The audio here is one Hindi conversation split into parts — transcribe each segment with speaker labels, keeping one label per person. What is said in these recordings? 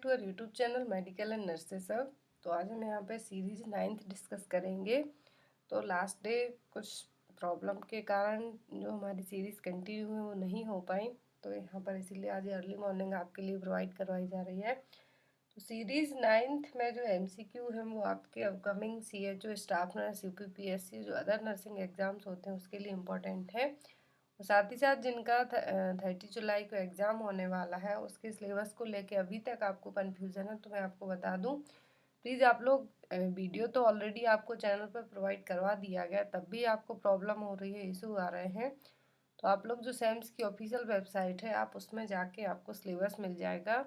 Speaker 1: To our YouTube channel medical and nurses सब। तो आज हम यहाँ पे सीरीज 9th डिस्कस करेंगे। तो लास्ट डे कुछ प्रॉब्लम के कारण जो हमारी सीरीज़ कंटिन्यू है वो नहीं हो पाई, तो यहाँ पर इसीलिए आज अर्ली मॉर्निंग आपके लिए प्रोवाइड करवाई जा रही है। तो सीरीज़ 9th में जो MCQ है वो आपके upcoming CHO, staff nurse, UPPSC जो अदर नर्सिंग एग्ज़ाम्स होते हैं उसके लिए इम्पोर्टेंट है। और साथ ही साथ जिनका 30 जुलाई को एग्ज़ाम होने वाला है उसके सिलेबस को लेके अभी तक आपको कन्फ्यूज़न है, तो मैं आपको बता दूं, प्लीज़ आप लोग, वीडियो तो ऑलरेडी आपको चैनल पर प्रोवाइड करवा दिया गया, तब भी आपको प्रॉब्लम हो रही है, इशू आ रहे हैं, तो आप लोग जो सैम्स की ऑफिशियल वेबसाइट है आप उसमें जाके आपको सिलेबस मिल जाएगा।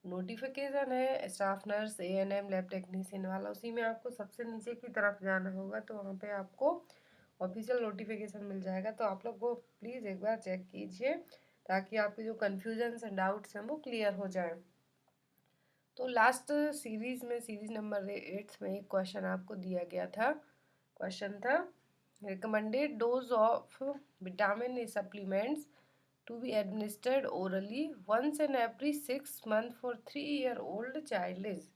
Speaker 1: नोटिफिकेशन है staff nurse, ANM, lab technician वाला, उसी में आपको सबसे नीचे की तरफ जाना होगा, तो वहाँ पे आपको ऑफिशियल नोटिफिकेशन मिल जाएगा। तो आप लोग वो प्लीज़ एक बार चेक कीजिए ताकि आपके जो कन्फ्यूजन्स एंड डाउट्स हैं वो क्लियर हो जाए। तो लास्ट सीरीज में सीरीज नंबर 8 में एक क्वेश्चन आपको दिया गया था। क्वेश्चन था recommended dose of vitamin A supplements to be administered orally once in every 6 month for 3 year old child is.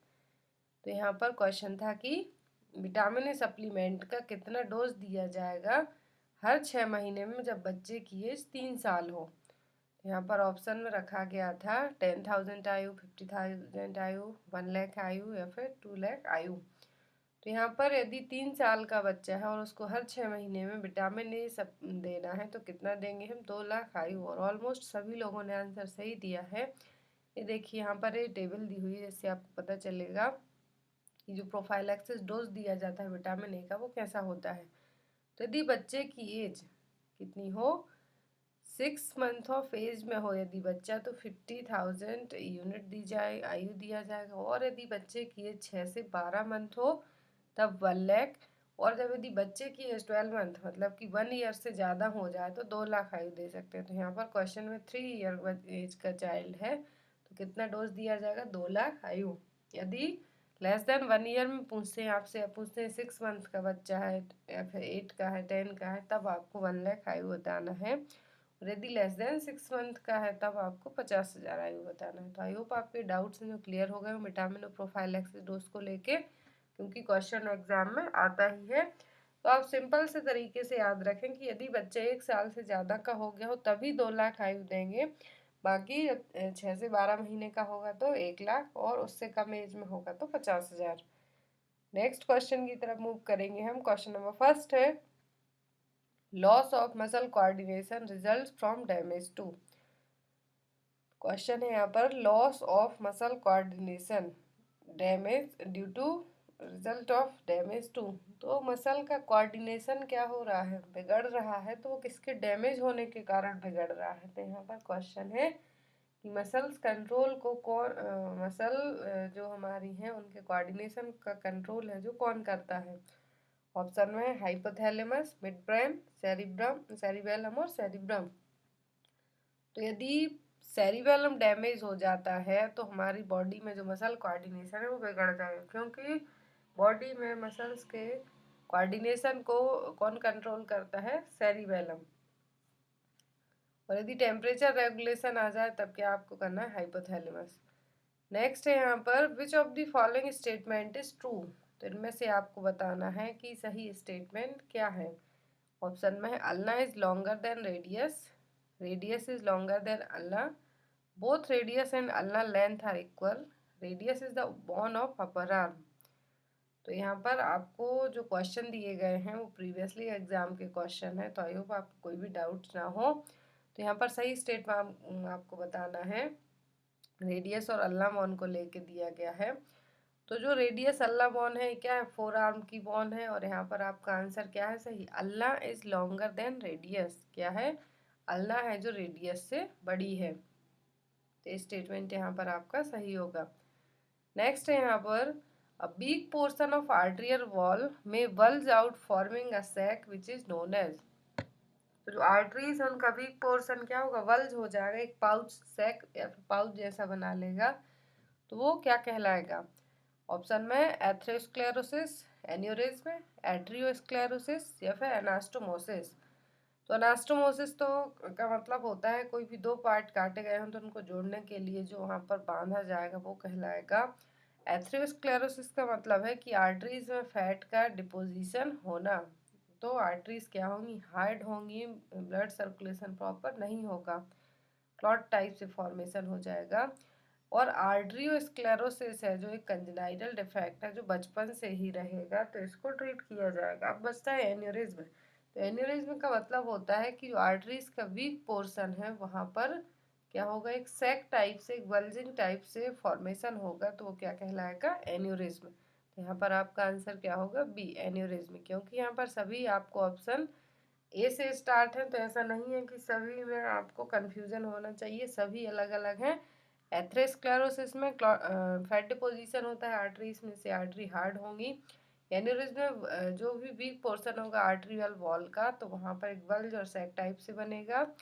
Speaker 1: तो यहाँ पर क्वेश्चन था कि विटामिन ए सप्लीमेंट का कितना डोज दिया जाएगा हर 6 महीने में जब बच्चे की एज 3 साल हो। यहाँ पर ऑप्शन में रखा गया था 10,000 आयु, 50,000 आयु, 1 लाख आयु या फिर 2 लाख आयु। तो यहाँ पर यदि 3 साल का बच्चा है और उसको हर 6 महीने में विटामिन ए सब देना है तो कितना देंगे हम, 2 लाख आयु। और ऑलमोस्ट सभी लोगों ने आंसर सही दिया है। ये देखिए यहाँ पर ये टेबल दी हुई है जिससे आपको पता चलेगा कि जो प्रोफाइलैक्सिस डोज दिया जाता है विटामिन ए का वो कैसा होता है। तो यदि बच्चे की एज कितनी हो, 6 मंथ ऑफ एज में हो यदि बच्चा, तो 50,000 यूनिट दी जाए, आयु दिया जाएगा। और यदि बच्चे की एज 6 से 12 मंथ हो तब 1 लाख। और जब यदि बच्चे की एज 12 मंथ मतलब कि 1 ईयर से ज़्यादा हो जाए तो 2 लाख आयु दे सकते हैं। तो यहाँ पर क्वेश्चन में 3 ईयर एज का चाइल्ड है तो कितना डोज दिया जाएगा, 2 लाख आयु। यदि लेस देन 1 ईयर में पूछते हैं आपसे, पूछते हैं 6 मंथ का बच्चा है या फिर 8 का है, 10 का है, तब आपको 1 लाख आयु बताना है। और यदि लेस देन 6 मंथ का है तब आपको 50,000 आयु बताना है। तो आई होप आपके डाउट्स जो क्लियर हो गए विटामिन और प्रोफाइलैक्सिस डोज को लेके, क्योंकि क्वेश्चन एग्जाम में आता ही है। तो आप सिंपल से तरीके से याद रखें कि यदि बच्चे 1 साल से ज़्यादा का हो गया हो तभी 2 लाख आयु देंगे, बाकी 6 से 12 महीने का होगा तो 1 लाख, और उससे कम एज में होगा तो 50,000। नेक्स्ट क्वेश्चन की तरफ मूव करेंगे हम। क्वेश्चन नंबर फर्स्ट है loss of muscle coordination result from damage to. Question है यहाँ पर loss of muscle coordination damage due to result of damage to. तो मसल का कोऑर्डिनेशन क्या हो रहा है, बिगड़ रहा है, तो वो किसके डैमेज होने के कारण बिगड़ रहा है। तो यहाँ पर क्वेश्चन है कि मसल्स कंट्रोल को कौन, मसल जो हमारी हैं उनके कोऑर्डिनेशन का कंट्रोल है जो कौन करता है। ऑप्शन में है हाइपोथैलेमस, मिड ब्रेन, सेरिबेलम और सेरिब्रम। तो यदि सेरिबेलम डैमेज हो जाता है तो हमारी बॉडी में जो मसल कोऑर्डिनेशन है वो बिगड़ जाएगा, क्योंकि बॉडी में मसल्स के कोऑर्डिनेशन को कौन कंट्रोल करता है, सेरिबेलम। और यदि टेम्परेचर रेगुलेशन आ जाए तब क्या आपको करना है, हाइपोथैलेमस। नेक्स्ट है यहाँ पर which of the following statement is true. तो इनमें से आपको बताना है कि सही स्टेटमेंट क्या है। ऑप्शन में है ulna is longer than radius, radius is longer than ulna, both radius and ulna length are equal, radius is the bone of upper arm. तो यहाँ पर आपको जो क्वेश्चन दिए गए हैं वो प्रीवियसली एग्जाम के क्वेश्चन है, तो आई होप आपको कोई भी डाउट ना हो। तो यहाँ पर सही स्टेटमेंट आपको बताना है, रेडियस और अल्ला बॉन को लेके दिया गया है। तो जो रेडियस अल्ला बॉन है क्या है, 4 आर्म की बॉन है, और यहाँ पर आपका आंसर क्या है सही, ulna is longer than radius. क्या है, अल्ला है जो रेडियस से बड़ी है। तो स्टेटमेंट यहाँ पर आपका सही होगा। नेक्स्ट है यहाँ पर a big portion of arterial wall में bulge out forming a sac which is known as. तो जो आर्टरीज है उनका वीक पोर्शन क्या होगा, वल्ज हो जाएगा, एक पाउच सैक या फिर पाउच जैसा बना लेगा, तो वो क्या कहलाएगा। ऑप्शन में एथेरोस्क्लेरोसिस, एन्यूरिज्म, एट्रियोस्क्लेरोसिस या फिर एनास्टोमोसिस। तो अनास्टोमोसिस तो का मतलब होता है कोई भी दो पार्ट काटे गए हों तो उनको जोड़ने के लिए जो वहाँ पर बांधा जाएगा वो कहलाएगा। एथेरोस्क्लेरोसिस का मतलब है कि आर्टरीज में फैट का डिपोजिशन होना। तो आर्टरीज क्या होंगी, हार्ड होंगी, ब्लड सर्कुलेशन प्रॉपर नहीं होगा, क्लॉट टाइप से फॉर्मेशन हो जाएगा। और आर्टरियोस्क्लेरोसिस है जो एक कंजेनाइटल डिफेक्ट है जो बचपन से ही रहेगा, तो इसको ट्रीट किया जाएगा। अब बचता है एन्यूरिज्म। तो एन्यूरिज्म का मतलब होता है कि जो आर्टरीज का वीक पोर्शन है वहाँ पर क्या होगा, एक सैक टाइप से, एक बल्जिंग टाइप से फॉर्मेशन होगा, तो वो क्या कहलाएगा, एन्यूरिज्म। तो यहाँ पर आपका आंसर क्या होगा, बी, एन्यूरिज्म। क्योंकि यहाँ पर सभी आपको ऑप्शन ए से स्टार्ट है, तो ऐसा नहीं है कि सभी में आपको कंफ्यूजन होना चाहिए, सभी अलग अलग हैं। एथेरोस्क्लेरोसिस में फैट डिपोजिशन होता है आर्टरीज में से, आर्टरी हार्ड होंगी। एन्यूरिज्म में जो भी वीक पोर्शन होगा आर्टरियल वॉल का, तो वहाँ पर एक बल्ज और सैक टाइप से बनेगा।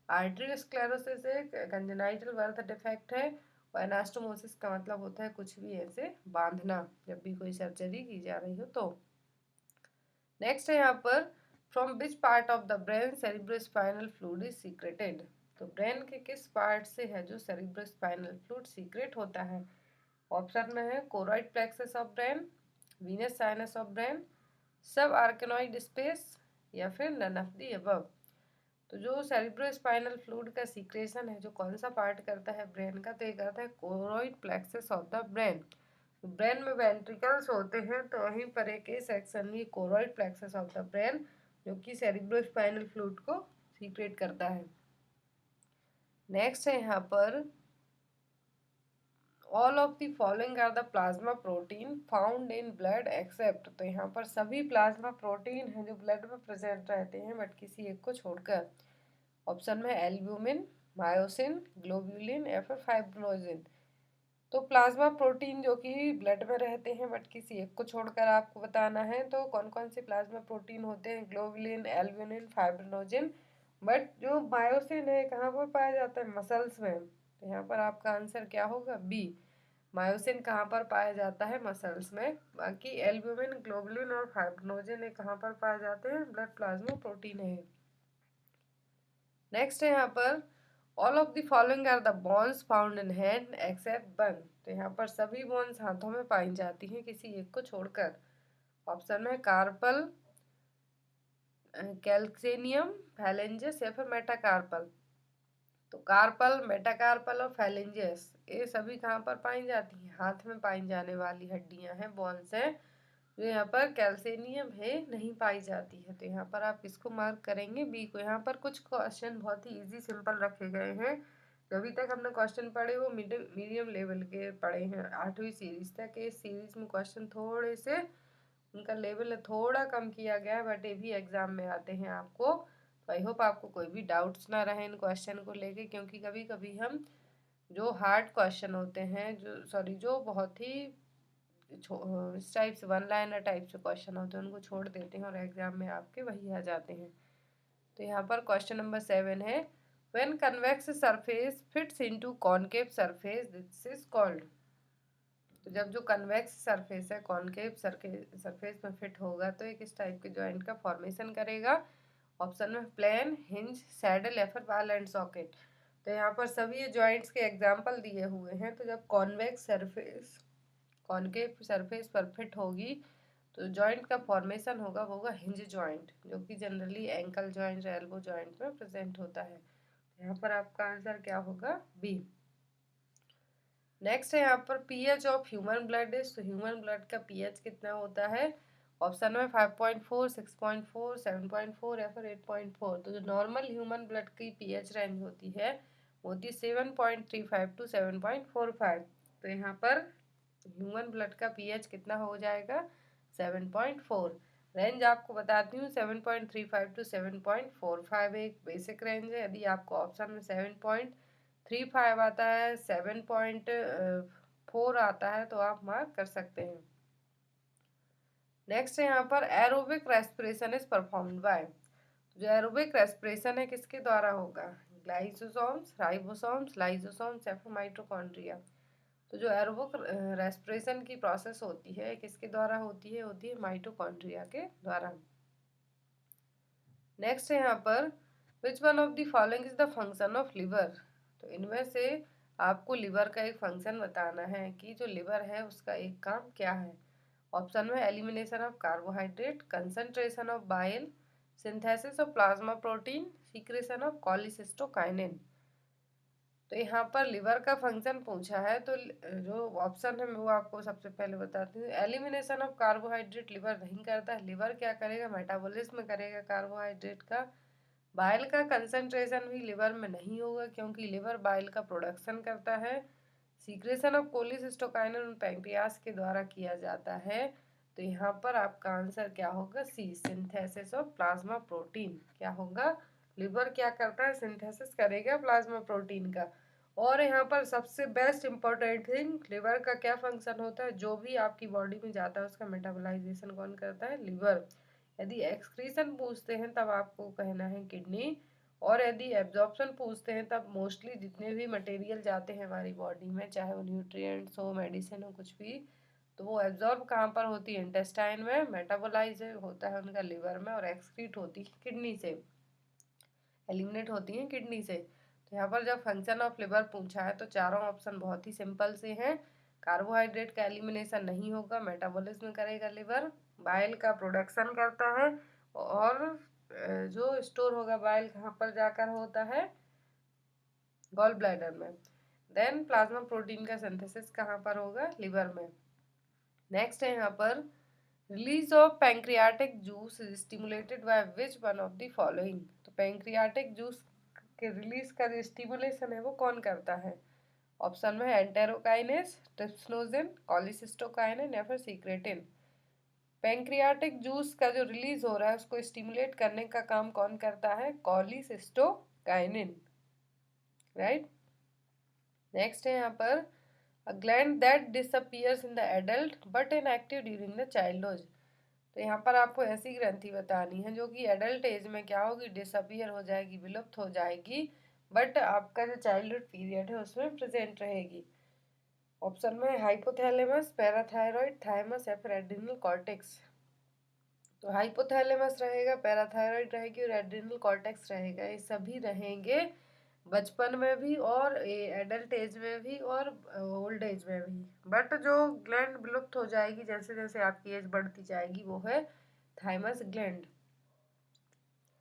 Speaker 1: आर्टरियोस्क्लेरोसिस एक कंजेनाइटल बर्थ डिफेक्ट है। और एनास्टोमोसिस का मतलब होता है कुछ भी ऐसे बांधना, जब भी कोई सर्जरी की जा रही हो तो। नेक्स्ट है यहाँ पर, from which part of the brain cerebrospinal fluid is secreted. तो ब्रेन के किस पार्ट से है जो सेरिब्रोस्पाइनल फ्लूइड सीक्रेट होता है। ऑप्शन में है choroid plexus of brain, Venus sinus of brain, सब आर्कनॉइड स्पेस, या फिर नन ऑफ दी अबव। तो जो सेरिब्रोस्पाइनल फ्लूइड का सीक्रेशन है जो कौन सा पार्ट करता है ब्रेन का, तो ये करता है choroid plexus of the brain. Brain में वेंट्रिकल्स होते हैं, तो वहीं पर एक सेक्शन में choroid plexus of the brain जो कि सेरिब्रोस्पाइनल फ्लूइड को सीक्रेट करता है। नेक्स्ट है यहाँ पर, all of the following are the plasma protein found in blood except. तो यहाँ पर सभी प्लाज्मा प्रोटीन हैं जो ब्लड में प्रेजेंट रहते हैं बट किसी एक को छोड़कर। ऑप्शन में एल्ब्यूमिन, मायोसिन, ग्लोब्यूलिन या फिर फाइब्रिनोजिन। तो प्लाज्मा प्रोटीन जो कि ब्लड में रहते हैं बट किसी एक को छोड़कर आपको बताना है, तो कौन कौन से प्लाज्मा प्रोटीन होते हैं, ग्लोबुलिन, एल्ब्यूमिन, फाइब्रिनोजिन। बट जो मायोसिन है कहाँ पर पाया जाता है, मसल्स में। तो यहाँ पर आपका आंसर क्या होगा, बी, मायोसिन कहाँ पर पाया जाता है, मसल्स में। बाकी एल्ब्यूमिन, ग्लोबुलिन और फाइब्रिनोजिन ये कहाँ पर पाए जाते हैं, ब्लड प्लाज्मा प्रोटीन है। नेक्स्ट है यहाँ पर, all of the following are the bones found in hand except one. तो यहाँ पर सभी बोन्स हाथों में पाई जाती हैं किसी एक को छोड़कर। ऑप्शन में कार्पल, कैल्केनियम, फैलेंजेस या फिर मेटाकार्पल। तो कार्पल, मेटाकार्पल और फैलेंजेस ये सभी कहाँ पर पाई जाती हैं, हाथ में पाई जाने वाली हड्डियां हैं, बोन्स हैं। जो यहाँ पर कैल्सेनियम है नहीं पाई जाती है, तो यहाँ पर आप इसको मार्क करेंगे, बी को। यहाँ पर कुछ क्वेश्चन बहुत ही इजी सिंपल रखे गए हैं। जो अभी तक हमने क्वेश्चन पढ़े वो मीडियम लेवल के पढ़े हैं 8वीं सीरीज तक। इस सीरीज में क्वेश्चन थोड़े से उनका लेवल थोड़ा कम किया गया है, बट ये भी एग्जाम में आते हैं आपको। तो आई होप आपको कोई भी डाउट्स ना रहे इन क्वेश्चन को लेके, क्योंकि कभी कभी हम जो हार्ड क्वेश्चन होते हैं, जो बहुत ही इस टाइप से वन लाइनर टाइप से क्वेश्चन होते हैं उनको छोड़ देते हैं और एग्जाम में आपके वही आ जाते हैं। तो यहाँ पर क्वेश्चन नंबर 7 है, when convex surface fits into concave surface this is called. तो जब जो कन्वेक्स सरफेस है कॉनकेव सरफेस में फिट होगा तो ये किस टाइप के जॉइंट का फॉर्मेशन करेगा। ऑप्शन में प्लेन, हिंज, सैडल या फिर बॉल एंड सॉकेट। तो यहाँ पर सभी ये जॉइंट्स के एग्जाम्पल दिए हुए हैं। तो जब कॉन्वेक्स सरफेस कॉनकेव सरफेस पर फिट होगी तो जॉइंट का फॉर्मेशन होगा वो होगा हिंज जॉइंट, जो कि generally ankle joint, elbow joint में प्रेजेंट होता है। यहाँ पर आपका आंसर क्या होगा, बी। नेक्स्ट है यहाँ पर pH of human blood is. तो ह्यूमन ब्लड का पीएच कितना होता है। ऑप्शन में 5.4, 6.4, 7.4 या फिर 8.4। तो जो नॉर्मल ह्यूमन ब्लड की पीएच रेंज होती है वो होती है 7.35 टू 7.45। तो यहाँ पर ह्यूमन ब्लड का पीएच कितना हो जाएगा, 7.4। रेंज आपको बताती हूँ, 7.35 टू 7.45 एक बेसिक रेंज है। यदि आपको ऑप्शन में 7.35 आता है, 7.4 आता है, तो आप मार्क कर सकते हैं। नेक्स्ट है यहाँ पर aerobic respiration is performed by. जो एरोबिक रेस्पिरेशन है किसके द्वारा होगा, ग्लाइसोसोम्स, राइबोसोम्स, लाइसोसोम्स या फिर माइटोकॉन्ड्रिया। तो जो एरोबिक रेस्पिरेशन की प्रोसेस होती है किसके द्वारा होती है माइटोकॉन्ड्रिया के द्वारा। नेक्स्ट है यहाँ पर which one of the following is the function of liver. तो इनमें से आपको लिवर का एक फंक्शन बताना है कि जो लिवर है उसका एक काम क्या है। ऑप्शन में elimination of carbohydrate, concentration of bile, synthesis of plasma protein, secretion of cholecystokinin. तो यहाँ पर लिवर का फंक्शन पूछा है तो जो ऑप्शन है वो आपको सबसे पहले बताती हूँ। एलिमिनेशन ऑफ कार्बोहाइड्रेट लिवर नहीं करता है। लिवर क्या करेगा, मेटाबॉलिज्म करेगा कार्बोहाइड्रेट का। बाइल का कंसंट्रेशन भी लिवर में नहीं होगा क्योंकि लिवर बाइल का प्रोडक्शन करता है। सीक्रेशन ऑफ कोलिसिस्टोकाइनिन पैंक्रियास के द्वारा किया जाता है। तो यहाँ पर आपका आंसर क्या होगा, सी, सिंथेसिस ऑफ प्लाज्मा प्रोटीन। क्या होगा, लिवर क्या करता है, सिंथेसिस करेगा प्लाज्मा प्रोटीन का। और यहाँ पर सबसे बेस्ट इंपॉर्टेंट थिंग, लिवर का क्या फंक्शन होता है, जो भी आपकी बॉडी में जाता है उसका मेटाबोलाइजेशन कौन करता है, लिवर। यदि एक्सक्रीशन पूछते हैं तब आपको कहना है किडनी, और यदि एब्जॉर्प्शन पूछते हैं तब मोस्टली जितने भी मटेरियल जाते हैं हमारी बॉडी में, चाहे वो न्यूट्रिएंट्स हो, मेडिसिन हो, कुछ भी, तो वो एब्जॉर्ब कहाँ पर होती है, इंटेस्टाइन में। मेटाबोलाइज होता है उनका लिवर में, और एक्सक्रीट होती है किडनी से, एलिमिनेट होती हैं किडनी से। तो यहाँ पर जब फंक्शन ऑफ लिवर पूछा है तो चारों ऑप्शन बहुत ही सिंपल से हैं। कार्बोहाइड्रेट का एलिमिनेशन नहीं होगा, मेटाबॉलिज्म करेगा लिवर, बाइल का प्रोडक्शन करता है, और जो स्टोर होगा बाइल कहाँ पर जाकर होता है, गॉल ब्लैडर में। देन प्लाज्मा प्रोटीन का सिंथेसिस कहाँ पर होगा, लिवर में। नेक्स्ट है यहाँ पर release of pancreatic juice is stimulated by which one of the following. तो पैंक्रियाटिक जूस के रिलीज का जो स्टिमुलेशन है वो कौन करता है। ऑप्शन में है एंटेरोकाइनेस, ट्रिप्सिनोजन, कॉलिसिस्टोकाइनिन या फिर सीक्रेटिन। पैंक्रियाटिक जूस का जो रिलीज हो रहा है उसको स्टिमुलेट करने का काम कौन करता है, कॉलिसिस्टोकाइनिन, राइट। नेक्स्ट है यहाँ पर a gland that disappears in the adult but inactive during the childhood. तो यहाँ पर आपको ऐसी ग्रंथि बतानी है जो कि एडल्ट एज में क्या होगी, डिसअपियर हो जाएगी, विलुप्त हो जाएगी, बट आपका जो चाइल्डहुड पीरियड है उसमें प्रेजेंट रहेगी। ऑप्शन में हाइपोथैलेमस, पैराथायरॉइड, थाइमस या फिर एड्रिनल कॉर्टेक्स। तो हाइपोथैलेमस रहेगा, पैराथायरॉइड रहेगी और एड्रिनल कॉर्टेक्स रहेगा। ये सभी रहेंगे बचपन में भी और एडल्ट एज में भी और ओल्ड एज में भी। बट जो ग्लैंड विलुप्त हो जाएगी जैसे जैसे आपकी एज बढ़ती जाएगी वो है थाइमस ग्लैंड।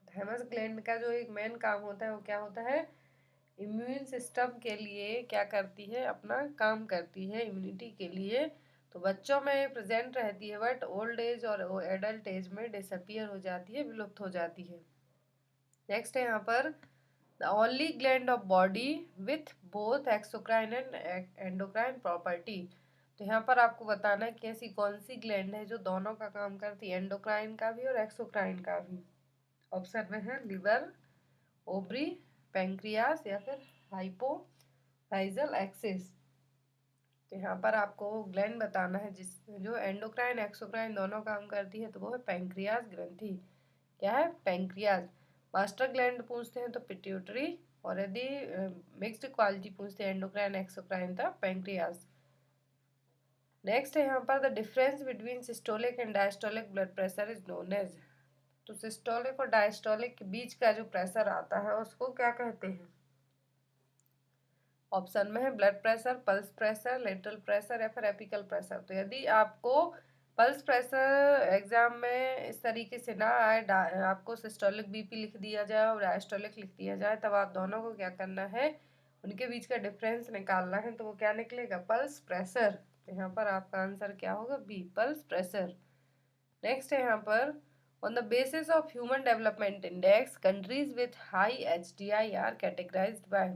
Speaker 1: थाइमस ग्लैंड का जो एक मेन काम होता है वो क्या होता है, इम्यून सिस्टम के लिए क्या करती है, अपना काम करती है इम्यूनिटी के लिए। तो बच्चों में प्रेजेंट रहती है बट ओल्ड एज और एडल्ट एज में डिसअपियर हो जाती है, विलुप्त हो जाती है। नेक्स्ट है यहाँ पर the only gland of body with both exocrine and endocrine property. तो यहाँ पर आपको बताना है कि ऐसी कौन सी ग्लैंड है जो दोनों का काम करती है, एंडोक्राइन का भी और एक्सोक्राइन का भी। ऑप्शन में है लिवर, ओवरी, पैंक्रियास या फिर हाइपोथाइजल एक्सिस। तो यहाँ पर आपको ग्लैंड बताना है जिस जो एंडोक्राइन एक्सोक्राइन दोनों काम करती है, तो वो है पैंक्रियास ग्रंथि। क्या है, पैंक्रियास। मास्टर ग्लैंड पूछते हैं तो पिट्यूटरी, और यदि मिक्स्ड क्वालिटी पूछते हैं एंडोक्राइन एक्सोक्राइन तो पैंक्रियास। नेक्स्ट है यहाँ पर the difference between systolic and diastolic blood pressure is known as. तो सिस्टोलिक और डायस्टोलिक के बीच का जो प्रेशर आता है उसको क्या कहते हैं। ऑप्शन में है blood pressure, pulse pressure, lateral pressure या फिर एपिकल प्रेशर। तो यदि आपको पल्स प्रेशर एग्जाम में इस तरीके से ना आए, आपको सिस्टोलिक बीपी लिख दिया जाए और डायस्टोलिक लिख दिया जाए, तब आप दोनों को क्या करना है, उनके बीच का डिफरेंस निकालना है। तो वो क्या निकलेगा, पल्स प्रेशर। तो यहाँ पर आपका आंसर क्या होगा, बी, पल्स प्रेशर। नेक्स्ट है यहाँ पर on the basis of human development index countries with high HDI are categorised by.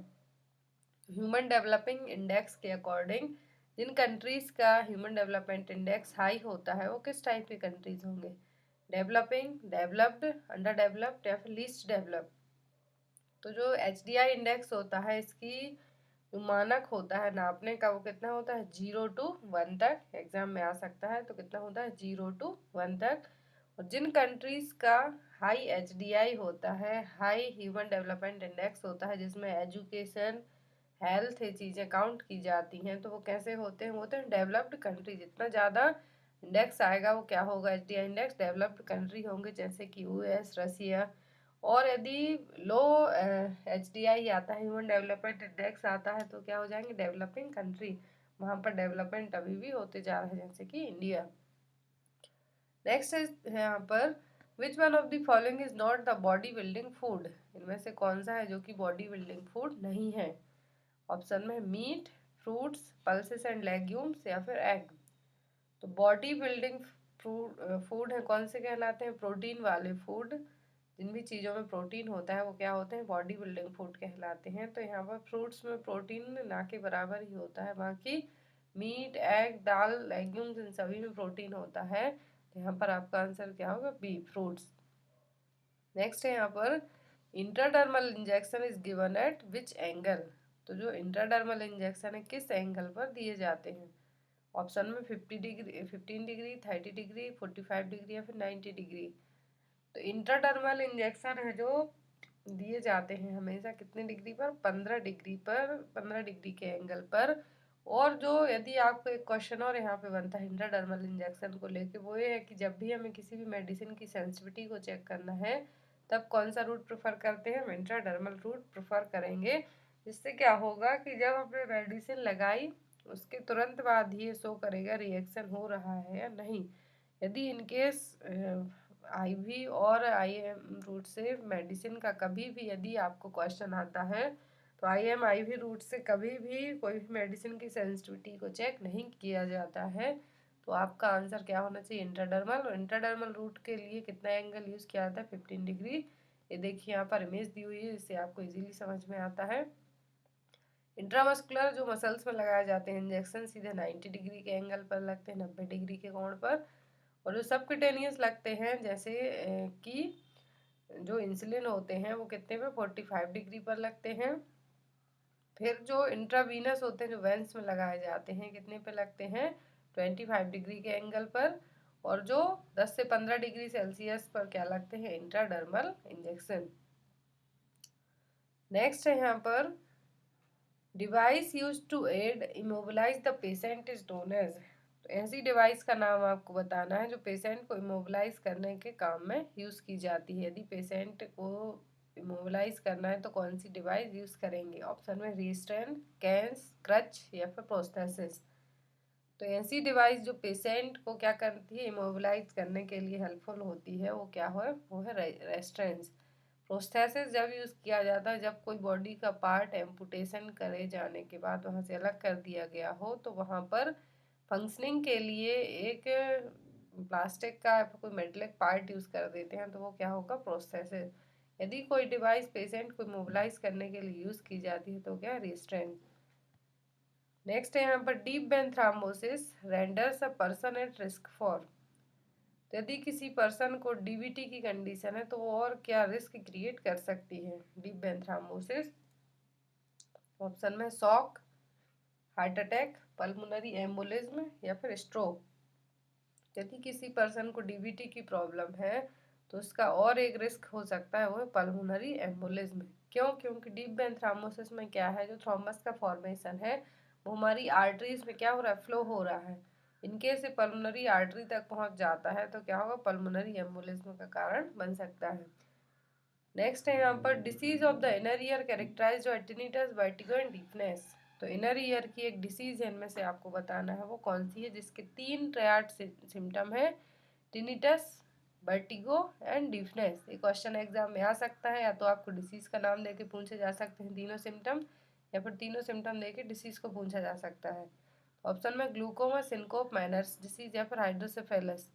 Speaker 1: Human developing index के अकॉर्डिंग जिन कंट्रीज का ह्यूमन डेवलपमेंट इंडेक्स हाई होता है वो किस टाइप के कंट्रीज होंगे, डेवलपिंग, डेवलप्ड, अंडर डेवलप्ड या फिर लीस्ट डेवलप्ड। तो जो HDI इंडेक्स होता है इसकी जो मानक होता है नापने का वो कितना होता है, 0 to 1 तक। एग्जाम में आ सकता है तो कितना होता है, 0 to 1 तक। और जिन कंट्रीज का हाई HDI होता है, हाई ह्यूमन डेवलपमेंट इंडेक्स होता है, जिसमें एजुकेशन, हेल्थ, ये चीज़ें काउंट की जाती हैं, तो वो कैसे होते हैं, वो होते हैं डेवलप्ड कंट्री। जितना ज़्यादा इंडेक्स आएगा वो क्या होगा, HDI इंडेक्स, डेवलप्ड कंट्री होंगे, जैसे कि US, रसिया और यदि लो HDI आता है, ह्यूमन डेवलपमेंट इंडेक्स आता है, तो क्या हो जाएंगे, डेवलपिंग कंट्री। वहाँ पर डेवलपमेंट अभी भी होते जा रहे हैं, जैसे कि इंडिया। नेक्स्ट है यहाँ पर, which one of the following is not the body building food. इनमें से कौन सा है जो कि बॉडी बिल्डिंग फूड नहीं है। ऑप्शन में meat, fruits, pulses and legumes या फिर एग। तो बॉडी बिल्डिंग फूड है कौन से कहलाते हैं, प्रोटीन वाले फूड। जिन भी चीज़ों में प्रोटीन होता है वो क्या होते हैं, बॉडी बिल्डिंग फूड कहलाते हैं। तो यहाँ पर फ्रूट्स में प्रोटीन ना के बराबर ही होता है, बाकी मीट, एग, दाल, लेग्यूम्स इन सभी में प्रोटीन होता है। तो यहाँ पर आपका आंसर क्या होगा, बी, फ्रूट्स। नेक्स्ट है यहाँ पर, intradermal injection is given at which angle. तो जो इंट्राडर्मल इंजेक्शन है किस एंगल पर दिए जाते हैं। ऑप्शन में 50 डिग्री, 15 डिग्री, 30 डिग्री, 45 डिग्री या फिर 90 डिग्री। तो इंट्राडर्मल इंजेक्शन है जो दिए जाते हैं हमेशा कितने डिग्री पर, 15 डिग्री पर, 15 डिग्री के एंगल पर। और जो यदि आपको एक क्वेश्चन और यहाँ पे बनता है इंट्राडर्मल इंजेक्शन को लेके, वो ये है कि जब भी हमें किसी भी मेडिसिन की सेंसिटिविटी को चेक करना है तब कौन सा रूट प्रेफर करते हैं, हम इंट्राडर्मल रूट प्रेफर करेंगे। जिससे क्या होगा कि जब हमने मेडिसिन लगाई उसके तुरंत बाद ही ये शो करेगा रिएक्शन हो रहा है या नहीं। यदि इनकेस IV और IM रूट से मेडिसिन का कभी भी यदि आपको क्वेश्चन आता है, तो IM IV रूट से कभी भी कोई भी मेडिसिन की सेंसिटिविटी को चेक नहीं किया जाता है। तो आपका आंसर क्या होना चाहिए, इंट्राडर्मल। और इंट्राडर्मल रूट के लिए कितना एंगल यूज़ किया जाता है, 15 डिग्री। ये देखिए यहाँ पर इमेज दी हुई है, इससे आपको इजीली समझ में आता है। इंट्रामस्कुलर जो मसल्स में लगाए जाते हैं इंजेक्शन, सीधे 90 डिग्री के एंगल पर लगते हैं, 90 डिग्री के कोण पर। और जो सबक्यूटेनियस लगते हैं जैसे कि जो इंसुलिन होते हैं वो कितने पे, 45 डिग्री पर लगते हैं। फिर जो इंट्रावीनस होते हैं जो वेंस में लगाए जाते हैं कितने पे लगते हैं, 25 डिग्री के एंगल पर। और जो 10 से 15 डिग्री सेल्सियस पर क्या लगते हैं, इंट्राडर्मल इंजेक्शन। नेक्स्ट है यहाँ पर, device use to aid immobilise the patient is known as. तो ऐसी डिवाइस का नाम आपको बताना है जो पेशेंट को इमोबिलाइज करने के काम में यूज़ की जाती है। यदि पेशेंट को इमोबिलाइज करना है तो कौन सी डिवाइस यूज़ करेंगे। ऑप्शन में रिस्ट्रेन, कैंस, क्रच या फिर प्रोस्थेसिस। तो ऐसी डिवाइस जो पेशेंट को क्या करती है, इमोबिलाइज करने के लिए हेल्पफुल होती है, वो क्या है, वो है रेस्ट्रेंस। प्रोस्थेसिस जब यूज़ किया जाता है जब कोई बॉडी का पार्ट एम्पुटेशन करे जाने के बाद वहाँ से अलग कर दिया गया हो, तो वहाँ पर फंक्शनिंग के लिए एक प्लास्टिक का कोई मेटलिक पार्ट यूज़ कर देते हैं, तो वो क्या होगा, प्रोस्थेसिस। यदि कोई डिवाइस पेशेंट को मोबिलाइज करने के लिए यूज़ की जाती है तो क्या, रिस्ट्रेंट। नेक्स्ट है यहाँ पर, deep vein thrombosis renders a person at risk for. तो यदि किसी पर्सन को DVT की कंडीशन है तो वो और क्या रिस्क क्रिएट कर सकती है, डीप वेन थ्रोम्बोसिस। ऑप्शन में shock, heart attack, pulmonary embolism या फिर स्ट्रोक। यदि किसी पर्सन को DVT की प्रॉब्लम है तो उसका और एक रिस्क हो सकता है, वो है पल्मोनरी एम्बोलिज्म। क्यों, क्योंकि डीप वेन थ्रोम्बोसिस में क्या है, जो थ्रोम्बस का फॉर्मेशन है वो हमारी आर्टरीज में क्या हो रहा है, फ्लो हो रहा है। इनकेस से पल्मोनरी आर्टरी तक पहुंच जाता है तो क्या होगा, पल्मोनरी एम्बोलिज्म का कारण बन सकता है। नेक्स्ट है यहाँ पर, disease of the inner ear characterised by tinnitus, vertigo and deafness. तो इनर ईयर की एक डिसीज है, इनमें से आपको बताना है वो कौन सी है जिसके 3 ट्रायड सिम्टम है, टिनिटस, वर्टिगो एंड डीफनेस। ये क्वेश्चन एग्जाम में आ सकता है, या तो आपको डिसीज का नाम देके पूछे जा सकते हैं तीनों सिम्टम, या फिर तीनों सिम्टम देके डिसीज को पूछा जा सकता है। ऑप्शन में ग्लूकोमा, सिनकोप, मैनर्स डिसीज या फिर हाइड्रोसेफेलस।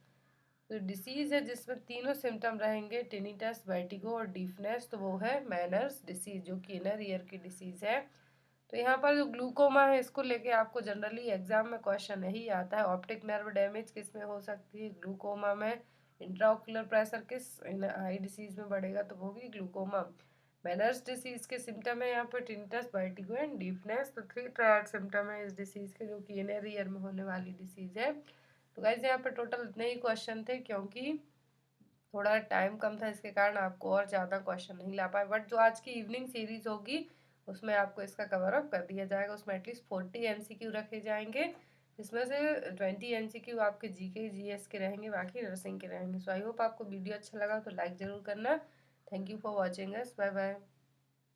Speaker 1: तो डिसीज है जिसमें तीनों सिम्टम रहेंगे, टिनिटस, वर्टिगो और डीफनेस, तो वो है मैनर्स डिसीज जो कि इनर ईयर की डिसीज है। तो यहाँ पर जो ग्लूकोमा है इसको लेके आपको जनरली एग्जाम में क्वेश्चन यही आता है, ऑप्टिक नर्व डैमेज किस में हो सकती है, ग्लूकोमा में। इंट्राओक्यूलर प्रेशर किस आई डिसीज में बढ़ेगा, तो वो भी ग्लूकोमा। मैनर्स डिसीज के सिम्टम है यहाँ पर टिनिटस, वर्टिगो एंड डीफनेस। तो 3 ट्रायड सिम्टम है इस डिसीज के जो कि इनर ईयर में होने वाली डिसीज है। तो गाइज यहाँ पे टोटल इतने ही क्वेश्चन थे, क्योंकि थोड़ा टाइम कम था इसके कारण आपको और ज़्यादा क्वेश्चन नहीं ला पाए। बट जो आज की इवनिंग सीरीज होगी उसमें आपको इसका कवर अप कर दिया जाएगा। उसमें एटलीस्ट 40 MCQ रखे जाएंगे, जिसमें से 20 MCQ आपके GK GS के रहेंगे, बाकी नर्सिंग के रहेंगे। सो आई होप आपको वीडियो अच्छा लगा तो लाइक ज़रूर करना। Thank you for watching us, bye bye.